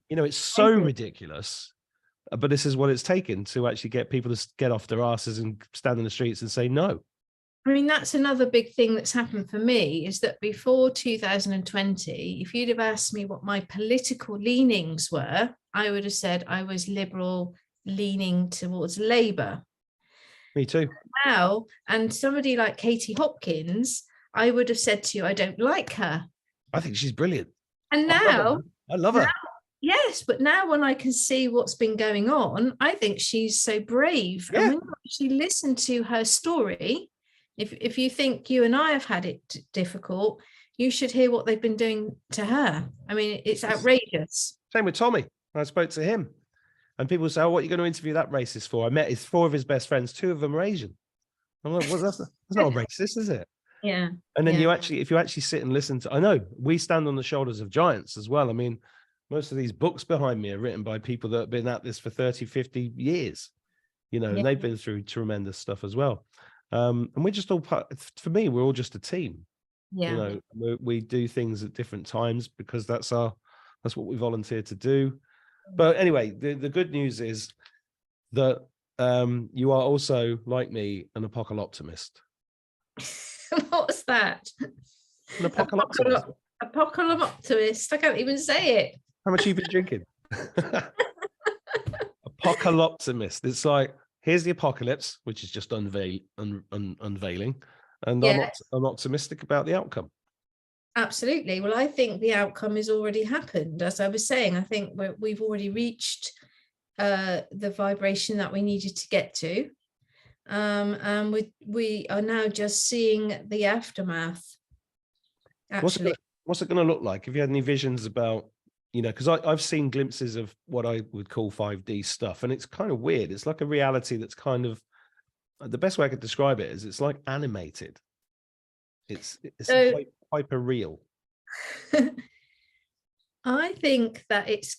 It's so ridiculous, but this is what it's taken to actually get people to get off their asses and stand in the streets and say no. I mean, that's another big thing that's happened for me is that before 2020, if you'd have asked me what my political leanings were, I would have said I was liberal leaning towards Labour. Me too. Now, and somebody like Katie Hopkins, I would have said to you, I don't like her. I think she's brilliant. And now, I love her. Yes, but now when I can see what's been going on, I think she's so brave. Yeah. And when you actually listen to her story, if you think you and I have had it difficult, you should hear what they've been doing to her. I mean, it's outrageous. Same with Tommy. I spoke to him and people say, oh, what are you going to interview that racist for? I met 4 of his best friends. 2 of them are Asian. I'm like, well, that's not racist, is it? Yeah. And then if you actually sit and listen to, I know we stand on the shoulders of giants as well. I mean, most of these books behind me are written by people that have been at this for 30, 50 years, and they've been through tremendous stuff as well. And we're just all for me, we're all just a team. Yeah. We do things at different times because that's what we volunteered to do. But anyway, the good news is that you are also, like me, an Apocaloptimist. What's that? An Apocaloptimist. Apocaloptimist. I can't even say it. How much have you been drinking? Apocaloptimist. It's like, here's the apocalypse, which is just unveiling, and I'm optimistic about the outcome. Absolutely. Well, I think the outcome has already happened. As I was saying, I think we've already reached the vibration that we needed to get to, and we are now just seeing the aftermath. Actually, what's it going to look like? Have you had any visions about? Because I've seen glimpses of what I would call 5D stuff, and it's kind of weird. It's like a reality that's kind of, the best way I could describe it is it's like animated. It's hyper real. I think that it's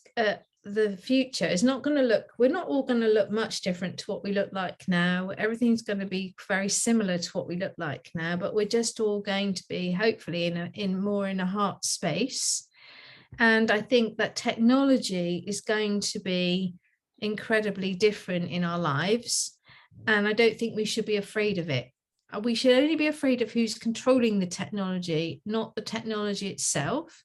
the future is not going to look, we're not all going to look much different to what we look like now. Everything's going to be very similar to what we look like now, but we're just all going to be hopefully in more in a heart space. And I think that technology is going to be incredibly different in our lives. And I don't think we should be afraid of it. We should only be afraid of who's controlling the technology, not the technology itself.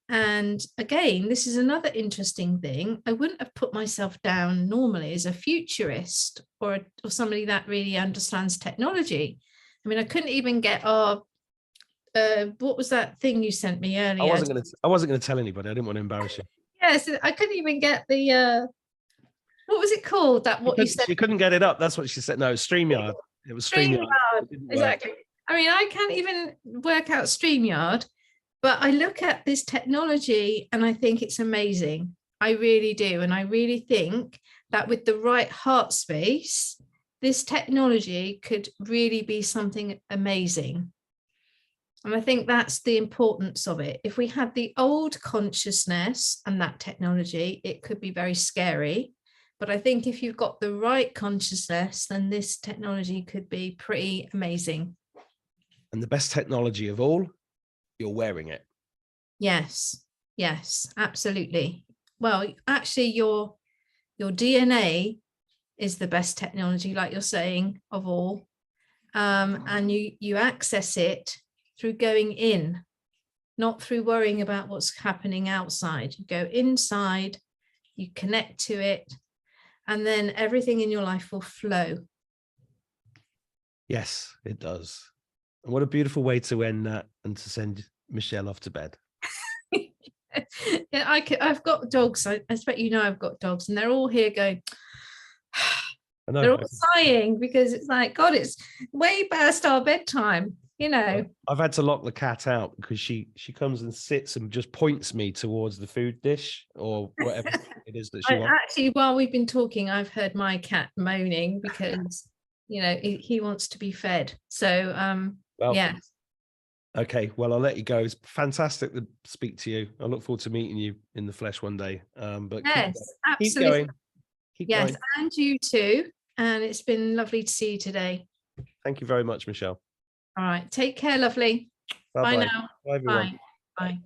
And again, this is another interesting thing. I wouldn't have put myself down normally as a futurist or somebody that really understands technology. I mean, I couldn't even get what was that thing you sent me earlier? I wasn't gonna tell anybody. I didn't want to embarrass you. Yes, I couldn't even get the what was it called? That what you said? She couldn't get it up. That's what she said. No, StreamYard. It was StreamYard. Exactly. I mean, I can't even work out StreamYard, but I look at this technology and I think it's amazing. I really do. And I really think that with the right heart space, this technology could really be something amazing. And I think that's the importance of it. If we had the old consciousness and that technology, it could be very scary. But I think if you've got the right consciousness, then this technology could be pretty amazing. And the best technology of all, you're wearing it. Yes, absolutely. Well, actually, your DNA is the best technology, like you're saying, of all. and you access it through going in, not through worrying about what's happening outside. You go inside, you connect to it, and then everything in your life will flow. Yes, it does. And what a beautiful way to end that and to send Michelle off to bed. Yeah, I've got dogs. I expect you know I've got dogs, and they're all here going. I know. They're all sighing because it's like, God, it's way past our bedtime. You know, I've had to lock the cat out because she comes and sits and just points me towards the food dish or whatever it is that she wants. Actually, while we've been talking, I've heard my cat moaning because, you know, he wants to be fed. So, Well, yeah. Okay, well, I'll let you go. It's fantastic to speak to you. I look forward to meeting you in the flesh one day. But Yes, keep absolutely. going. Keep yes, going. and you too. And it's been lovely to see you today. Thank you very much, Michelle. All right. Take care, lovely. Bye-bye. Bye now. Bye, everyone. Bye. Bye.